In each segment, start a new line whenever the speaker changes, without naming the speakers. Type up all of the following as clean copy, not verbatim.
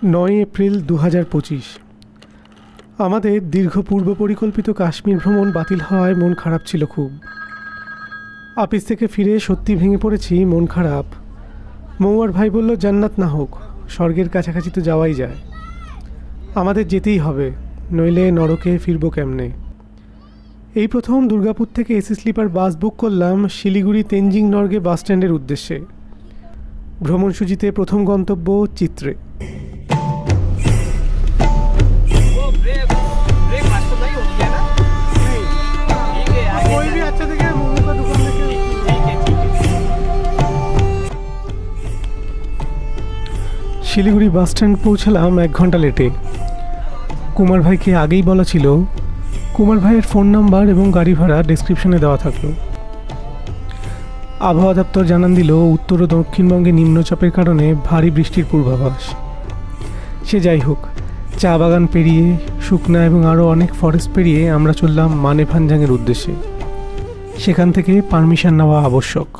9 April 2025। আমাদের দীর্ঘ পূর্ব পরিকল্পিত কাশ্মীর ভ্রমণ বাতিল হওয়ায় মন খারাপ ছিল খুব। অফিস থেকে ফিরে সত্যি ভেঙে পড়েছি, মন খারাপ। মৌয়ার ভাই বলল, জান্নাত না হোক, স্বর্গের কাছাকাছি তো যাওয়াই যায়। আমাদের যেতেই হবে, নইলে নরকে ফিরব কেমনে। এই প্রথম দুর্গাপুর থেকে এসি স্লিপার বাস বুক করলাম শিলিগুড়ি তেনজিং নর্গে বাস স্ট্যান্ডের উদ্দেশ্যে। ভ্রমণসূচিতে প্রথম গন্তব্য চিত্রে। শিলিগুড়ি বাস স্ট্যান্ড পৌঁছালাম 1 ঘন্টা লেটে। কুমার ভাইকে আগেই বলা ছিল। কুমার ভাইয়ের ফোন নাম্বার এবং গাড়ি ভাড়া ডেসক্রিপশনে দেওয়া থাকলো। আবহাওয়া দপ্তর জানান দিল উত্তর ও দক্ষিণবঙ্গে নিম্নচাপের কারণে ভারী বৃষ্টির পূর্বাভাস। সে যাই হোক, চা বাগান পেরিয়ে, শুকনা এবং আরও অনেক ফরেস্ট পেরিয়ে আমরা চললাম মানেভানজাংয়ের উদ্দেশ্যে। সেখান থেকে পারমিশন নেওয়া আবশ্যক।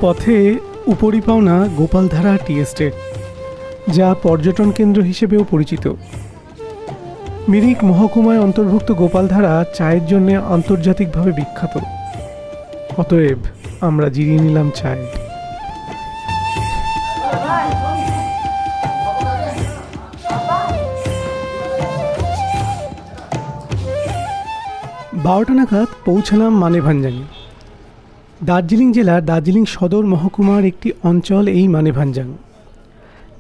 পথে উপরিপাওনা গোপালধারা টি এস্টেট, যা পর্যটন কেন্দ্র হিসেবেও পরিচিত। মিরিক মহকুমায় অন্তর্ভুক্ত গোপালধারা চায়ের জন্য আন্তর্জাতিকভাবে বিখ্যাত। অতএব আমরা জিরিয়ে নিলাম চায়। 12টা নাগাদ পৌঁছালাম মানেভানজাংয়ে। দার্জিলিং জেলার দার্জিলিং সদর মহকুমার একটি অঞ্চল এই মানেভানজাং।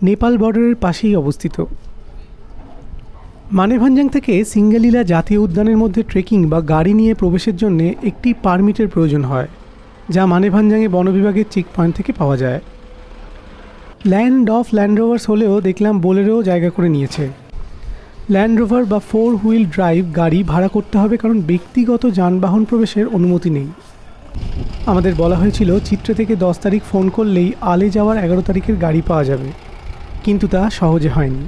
নেপাল বর্ডারের পাশেই অবস্থিত। মানেভানজাং থেকে সিঙ্গালীলা জাতীয় উদ্যানের মধ্যে ট্রেকিং বা গাড়ি নিয়ে প্রবেশের জন্য একটি পারমিটের প্রয়োজন হয়, যা মানেভানজাংয়ে বন বিভাগের চেক পয়েন্ট থেকে পাওয়া যায়। ল্যান্ড অফ ল্যান্ড রোভার্স হলেও দেখলাম বোলেরোও জায়গা করে নিয়েছে। ল্যান্ড রোভার বা 4 হুইল ড্রাইভ গাড়ি ভাড়া করতে হবে, কারণ ব্যক্তিগত যানবাহন প্রবেশের অনুমতি নেই। আমাদের বলা হয়েছিল চিত্রে থেকে 10 তারিখ ফোন করলেই আলে যাওয়ার 11 তারিখের গাড়ি পাওয়া যাবে, কিন্তু তা সহজে হয়নি।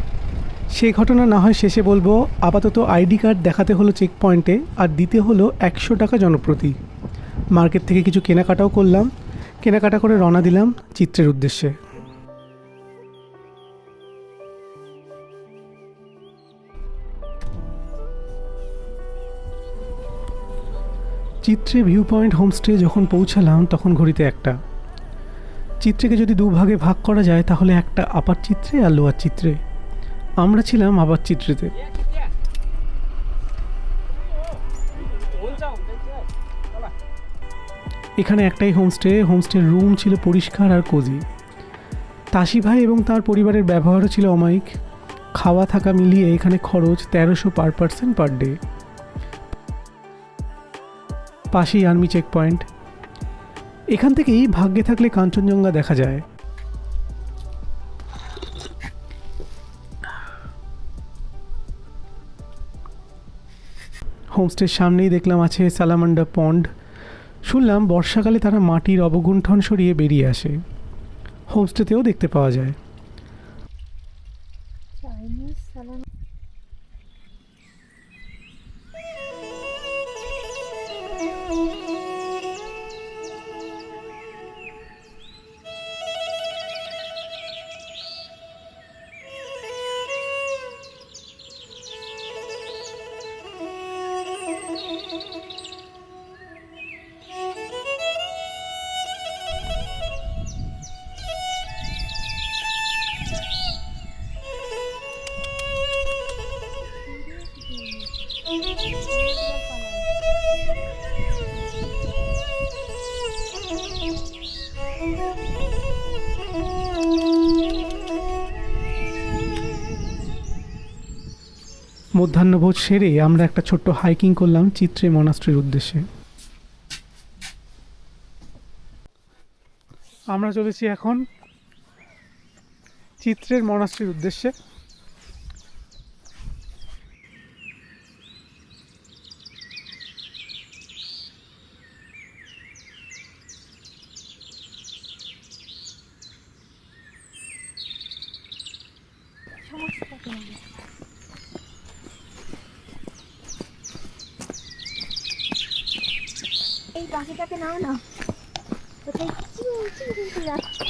সে ঘটনা না হয় শেষে বলবো। আপাতত আইডি কার্ড দেখাতে হলো চেক পয়েন্টে, আর দিতে হলো 100 টাকা জনপ্রতি। মার্কেট থেকে কিছু কেনাকাটাও করলাম। কেনাকাটা করে রওনা দিলাম চিত্রের উদ্দেশ্যে। চিত্রে ভিউ পয়েন্ট হোমস্টে যখন পৌঁছালাম তখন ঘড়িতে 1টা। চিত্রেকে যদি 2 ভাগে ভাগ করা যায় তাহলে একটা আপার চিত্রে আর লোয়ার চিত্রে। আমরা ছিলাম আপার চিত্রেতে। এখানে একটাই হোমস্টের রুম ছিল পরিষ্কার আর কোজি। তাসি ভাই এবং তার পরিবারের ব্যবহারও ছিল অমায়িক। খাওয়া থাকা মিলিয়ে এখানে খরচ 1300 পার পার্সন পার ডে। পাশেই আর্মি চেক পয়েন্ট। এখান থেকেই ভাগ্যে থাকলে কাঞ্চনজঙ্ঘা দেখা যায়। হোমস্টের সামনেই দেখলাম আছে সালামান্ডা পন্ড। শুনলাম বর্ষাকালে তারা মাটির অবগুণ্ঠন সরিয়ে বেরিয়ে আসে। হোমস্টেতেও দেখতে পাওয়া যায়। মধ্যাহ্নভোজ সেরে আমরা একটা ছোট্ট হাইকিং করলাম চিত্রে মনাস্ট্রির উদ্দেশ্যে। আমরা চলেছি এখন চিত্রের মনাস্ট্রির উদ্দেশ্যে।
কাছেটাকে নাও না, কোথায় চিউ চিউ চিউ যাচ্ছে।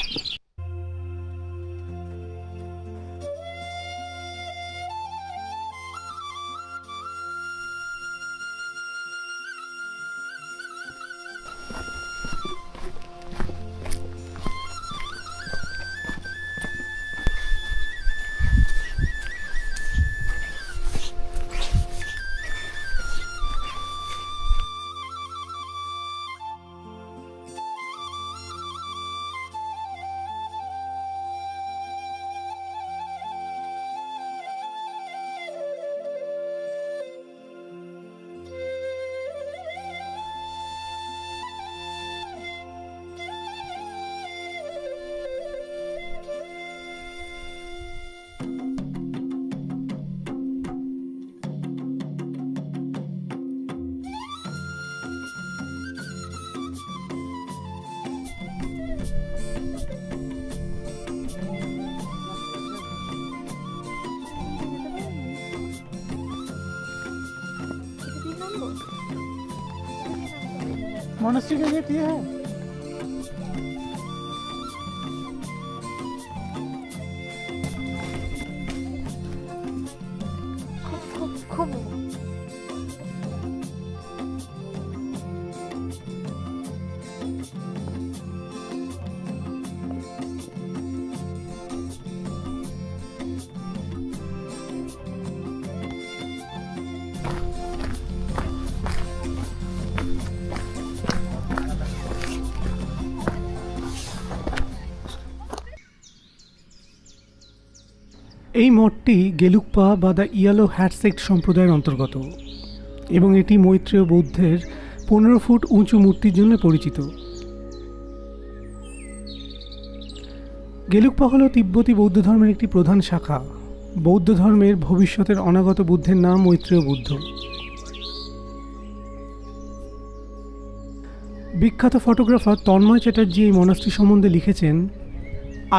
मोनेस्ट्री का गेट ये है।
খুব
এই মঠটি গেলুকপা বা দ্য ইয়েলো হ্যাট সেক্ট সম্প্রদায়ের অন্তর্গত এবং এটি মৈত্রেয় বৌদ্ধের 15 ফুট উঁচু মূর্তির জন্য পরিচিত। গেলুকপা হল তিব্বতী বৌদ্ধ ধর্মের একটি প্রধান শাখা। বৌদ্ধ ধর্মের ভবিষ্যতের অনাগত বুদ্ধের নাম মৈত্রেয় বুদ্ধ। বিখ্যাত ফটোগ্রাফার তন্ময় চ্যাটার্জি এই মনাস্ট্রি সম্বন্ধে লিখেছেন,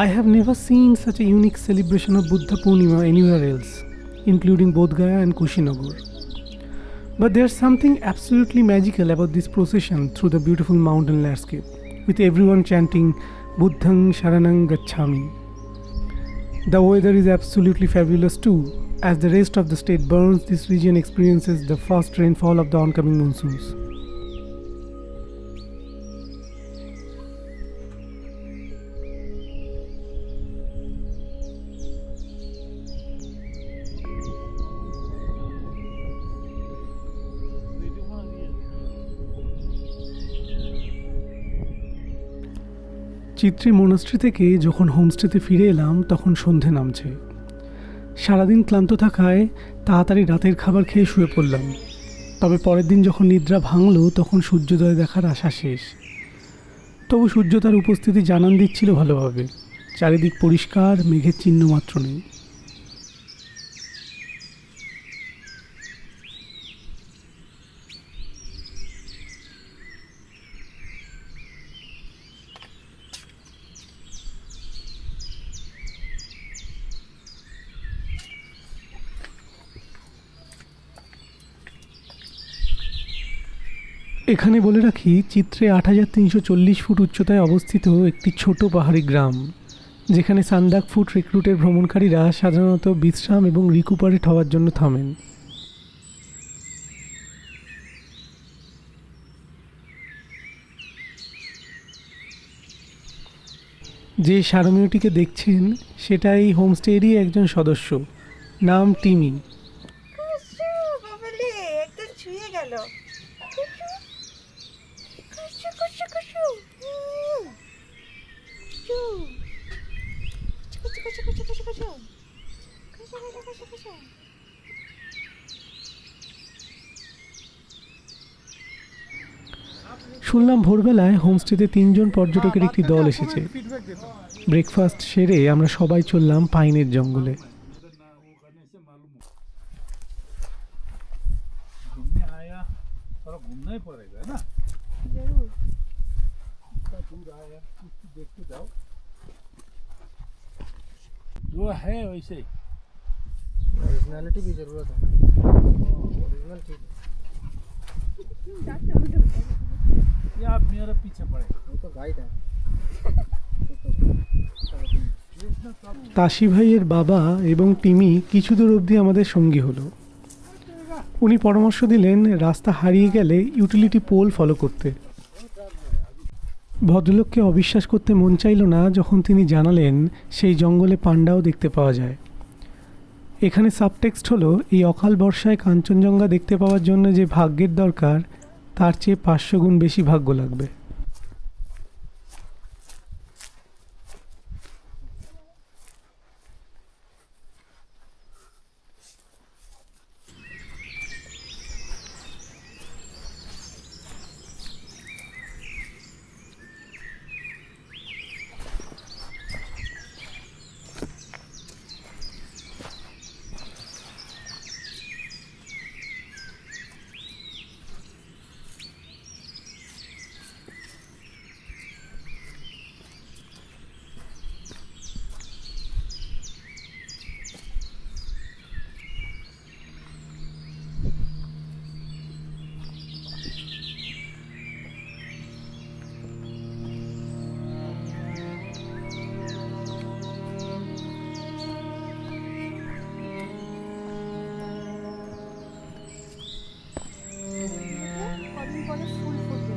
I have never seen such a unique celebration of Buddha Purnima anywhere else, including Bodh Gaya and Kushinagar. But there's something absolutely magical about this procession through the beautiful mountain landscape, with everyone chanting Buddhang Sharanang Gacchami. The weather is absolutely fabulous too, as the rest of the state Burns, this region experiences the first rainfall of the oncoming monsoons. চিত্রি monastery থেকে যখন হোমস্টেতে ফিরে এলাম তখন সন্ধে নামছে। সারাদিন ক্লান্ত থাকায় তাড়াতাড়ি রাতের খাবার খেয়ে শুয়ে পড়লাম। তবে পরের দিন যখন নিদ্রা ভাঙল তখন সূর্যোদয় দেখার আশা শেষ। তবু সূর্য তার উপস্থিতি জানান দিচ্ছিল ভালোভাবে। চারিদিক পরিষ্কার, মেঘের চিহ্ন মাত্র নেই। এখানে বলে রাখি, চিত্রে 8340 ফুট উচ্চতায় অবস্থিত একটি ছোট পাহাড়ি গ্রাম, যেখানে সান্দাক ফুট রিক্রুটের ভ্রমণকারীরা সাধারণত বিশ্রাম এবং রিকুপারেট হওয়ার জন্য থামেন। যে সারমেয়টিকে দেখছেন সেটা এই হোমস্টেরই একজন সদস্য, নাম টিমি।
একদম ছুঁয়ে গেল।
শুনলাম ভোরবেলায় হোমস্টেতে 3 জন পর্যটকের একটি দল এসেছে। ব্রেকফাস্ট সেরে আমরা সবাই চললাম পাইনের জঙ্গলে।
जो है वैसे ही।
ओरिजिनलिटी की जरूरत है ना, ओरिजिनल चीज।
ये आप मेरे पीछे पड़े
তাসি ভাইয়ের বাবা এবং টিমি কিছু দূর অবধি আমাদের সঙ্গী হলো। উনি পরামর্শ দিলেন রাস্তা হারিয়ে গেলে ইউটিলিটি পোল ফলো করতে। ভদ্রলোককে অবিশ্বাস করতে মন চাইল না যখন তিনি জানালেন সেই জঙ্গলে পান্ডাও দেখতে পাওয়া যায়। এখানে সাবটেক্সট হলো এই অকাল বর্ষায় কাঞ্চনজঙ্ঘা দেখতে পাওয়ার জন্য যে ভাগ্যের দরকার তার চেয়ে 500 গুণ বেশি ভাগ্য লাগবে।
কদিন পরে ফুল ফুটবে।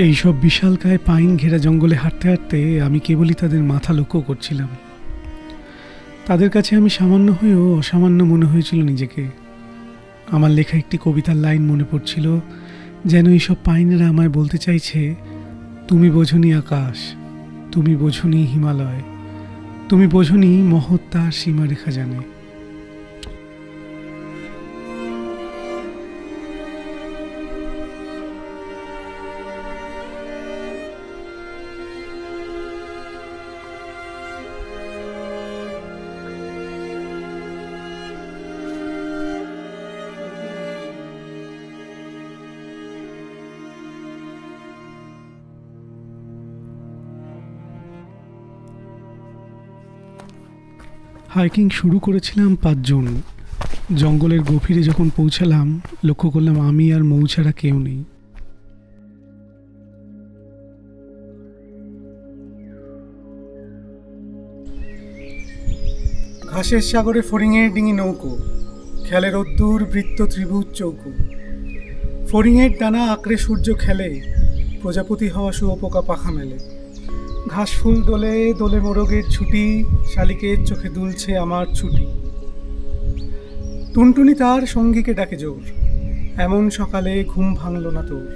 এইসব বিশালকায় পাইন ঘেরা জঙ্গলে হাঁটতে হাঁটতে আমি কেবলই তাদের মাথা লক্ষ্য করছিলাম। তাদের কাছে আমি সামান্য হয়েও অসামান্য মনে হয়েছিল নিজেকে। আমার লেখা একটি কবিতার লাইন মনে পড়ছিল, যেন এইসব পাইনেরা আমায় বলতে চাইছে, তুমি বোঝনি আকাশ, তুমি বোঝনি হিমালয়, তুমি বোঝনি মহৎ তার সীমারেখা জানে। হাইকিং শুরু করেছিলাম 5 জন। জঙ্গলের গভীরে যখন পৌঁছালাম লক্ষ্য করলাম আমি আর মৌ ছাড়া কেউ নেই। ঘাসের সাগরে ফড়িংয়ের ডিঙি নৌকো, খেলে রোদ্দুর বৃত্ত ত্রিভুজ চৌকো। ফড়িংয়ের ডানা আঁকড়ে সূর্য খেলে, প্রজাপতি হওয়া শুয়োপোকা পাখা মেলে। ঘাস ফুল দোলে দোলে মোরগের ছুটি, শালিকের চোখে দুলছে আমার ছুটি।
টুনটুনি তার সঙ্গীকে ডাকে জোর, এমন সকালে ঘুম ভাঙল না তোর।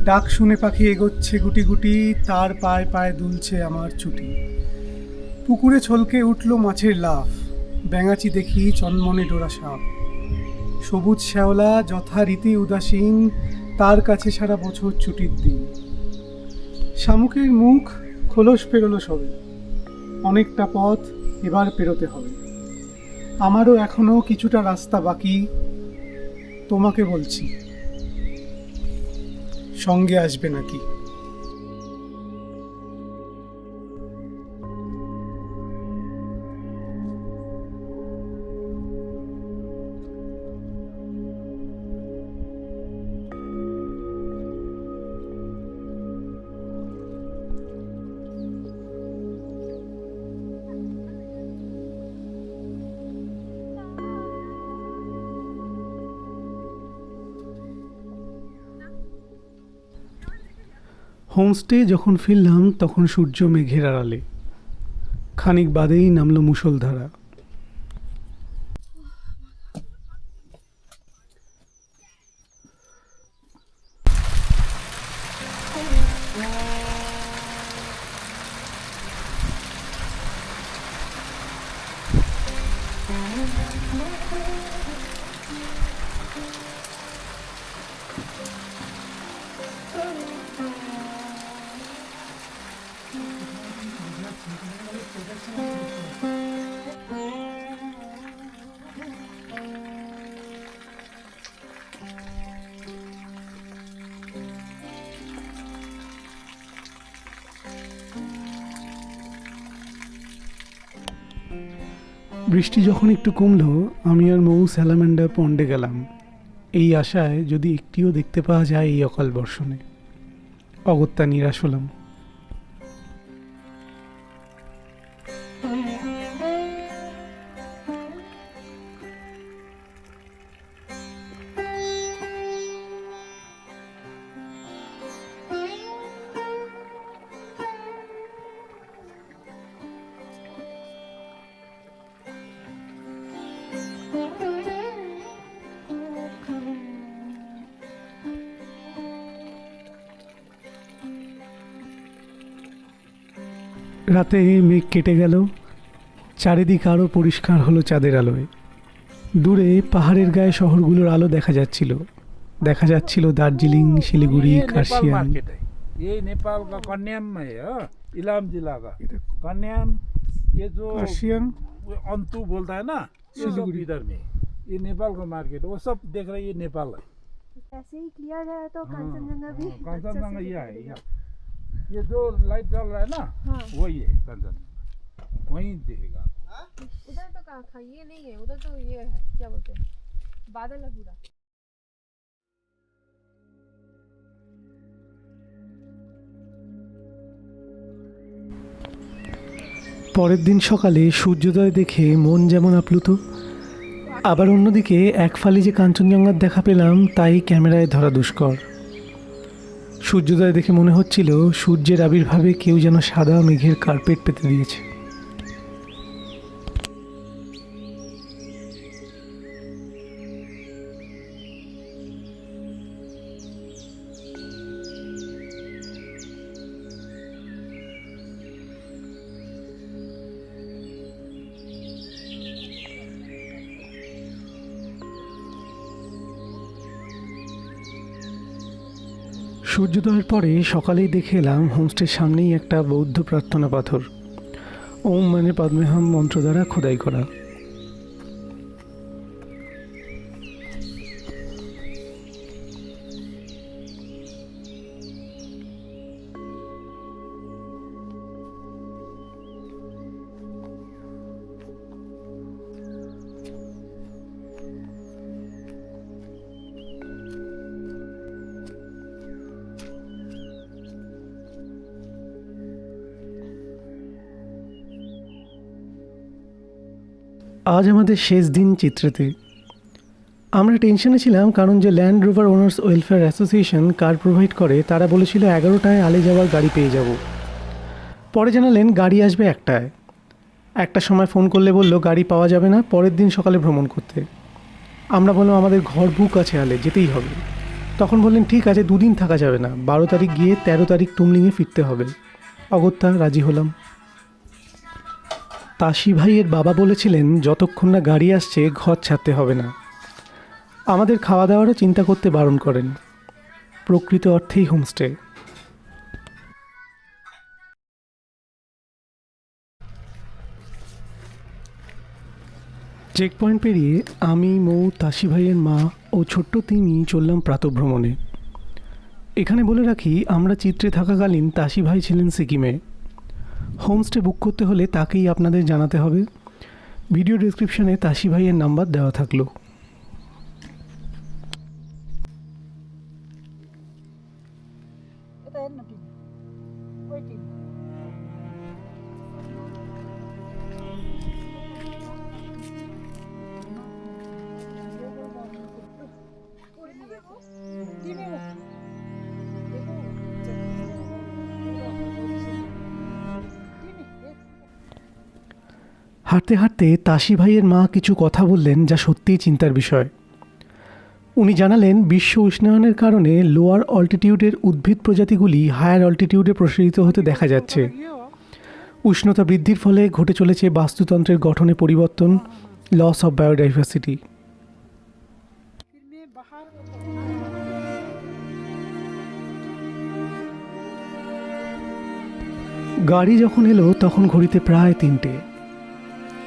ডাক শুনে পাখি এগোচ্ছে গুটি গুটি, তার পায়ে পায়ে দুলছে আমার ছুটি। পুকুরে ছলকে উঠল মাছের লাফ, ব্যাঙাচি দেখি চনমনে ডোরা সাপ। সবুজ শ্যাওলা যথারীতি উদাসীন, তার কাছে সারা বছর ছুটির দিন। শামুকের মুখ খোলস পেরোলো সবে, অনেকটা পথ এবার পেরোতে হবে। আমারও এখনো কিছুটা রাস্তা বাকি, তোমাকে বলছি সঙ্গে আসবে নাকি?
হোমস্টে যখন ফিরলাম তখন সূর্য মেঘের আড়ালে, খানিক বাদেই নামলো মুষলধারা। বৃষ্টি যখন একটু কমলো, আমি আর মৌ স্যালামেন্ডার পন্ডে গেলাম, এই আশায় যদি একটিও দেখতে পাওয়া যায় এই অকাল বর্ষণে। অগত্যা নিরাশ হলাম। রাতে মেঘ কেটে গেল, চারিদিক আরও পরিষ্কার হলো চাঁদের আলোয়। দূরে পাহাড়ের গায়ে শহরগুলোর আলো দেখা যাচ্ছিল। দেখা যাচ্ছিল দার্জিলিং, শিলিগুড়ি,
ये नेपाल
কার্শিয়াং।
मार्केट है, ये नेपाल का कन्याम में है, हाँ, इलाम जिला का कन्याम। ये जो
কার্শিয়াং,
वो अंतु बोलता है ना, ये सब
सिलीगुड़ी।
इधर में। ये नेपाल का मार्केट, वो सब देख रहे हैं, ये नेपाल है।
ऐसे ही क्लियर है तो कंचनजंगा भी
हाँ, कंचनजंगा
अच्छे से
ये है
दिखेगा।
यहाँ। ये जो लाइट जल रहा है ना,
हाँ।
वही है कंचनजंगा, वहीं दिखेगा।
उधर तो कहाँ था, ये नहीं है, उधर तो ये है, क्या बोलते हैं, बादल है पूरा।
পরের দিন সকালে সূর্যোদয় দেখে মন যেমন আপ্লুত, আবার অন্যদিকে এক ফালি যে কাঞ্চনজঙ্ঘার দেখা পেলাম তাই ক্যামেরায় ধরা দুষ্কর। সূর্যোদয় দেখে মনে হচ্ছিল সূর্যের আবির্ভাবে কেউ যেন সাদা মেঘের কার্পেট পেতে দিয়েছে। সূর্যোদয়ের পরে সকালেই দেখে এলাম হোমস্টের সামনেই একটা বৌদ্ধ প্রার্থনা পাথর, ওম মানে পদ্মেহম মন্ত্র দ্বারা খোদাই করা। আজ আমাদের শেষ দিন চিত্রেতে। আমরা টেনশনে ছিলাম কারণ যে Land Rover owners welfare association car provide করে তারা বলেছিল 11টায় আলে যাওয়ার গাড়ি পেয়ে যাব। পরে জানালেন গাড়ি আসবে 1টায়। 1টার সময় ফোন করলে বলল গাড়ি পাওয়া যাবে না, পরের দিন সকালে ভ্রমণ করতে।
আমরা বললাম আমাদের ঘর বুক আছে আলে, যেতেই হবে। তখন বললেন ঠিক আছে, 2 দিন থাকা যাবে না, 12 তারিখ গিয়ে 13 তারিখ টুমলিংয়ে ফিরতে হবে। অগত্যা রাজি হলাম। তাসি ভাইয়ের বাবা বলেছিলেন যতক্ষণ না গাড়ি আসছে ঘর ছাড়তে হবে না। আমাদের খাওয়া দাওয়ারও চিন্তা করতে বারণ করেন। প্রকৃত অর্থেই হোমস্টে। চেকপয়েন্ট পেরিয়ে আমি, মৌ, তাসি ভাইয়ের মা ও ছোট্ট তিমি চললাম প্রাতঃভ্রমণে। এখানে বলে রাখি, আমরা চিত্রে থাকাকালীন তাসি ভাই ছিলেন সিকিমে। হোমস্টে বুক করতে হলে তাকেই আপনাদের জানাতে হবে। ভিডিও ডেসক্রিপশনে তাসি ভাইয়ের নাম্বার দেওয়া থাকলো। হাঁটতে হাঁটতে তাসি ভাইয়ের মা কিছু কথা বললেন যা সত্যিই চিন্তার বিষয়। উনি জানালেন বিশ্ব উষ্ণায়নের কারণে লোয়ার অল্টিটিউডের উদ্ভিদ প্রজাতিগুলি হায়ার অল্টিটিউডে প্রসারিত হতে দেখা যাচ্ছে। উষ্ণতা বৃদ্ধির ফলে ঘটে চলেছে বাস্তুতন্ত্রের গঠনে পরিবর্তন, লস অফ বায়োডাইভার্সিটি। গাড়ি যখন এলো তখন ঘড়িতে প্রায় 3টে।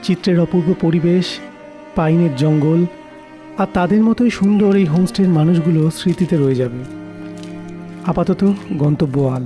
চিত্রের অপূর্ব পরিবেশ, পাইনের জঙ্গল আর তাদের মতোই সুন্দর এই হোমস্টের মানুষগুলো স্মৃতিতে রয়ে যাবে। আপাতত গন্তব্য আল।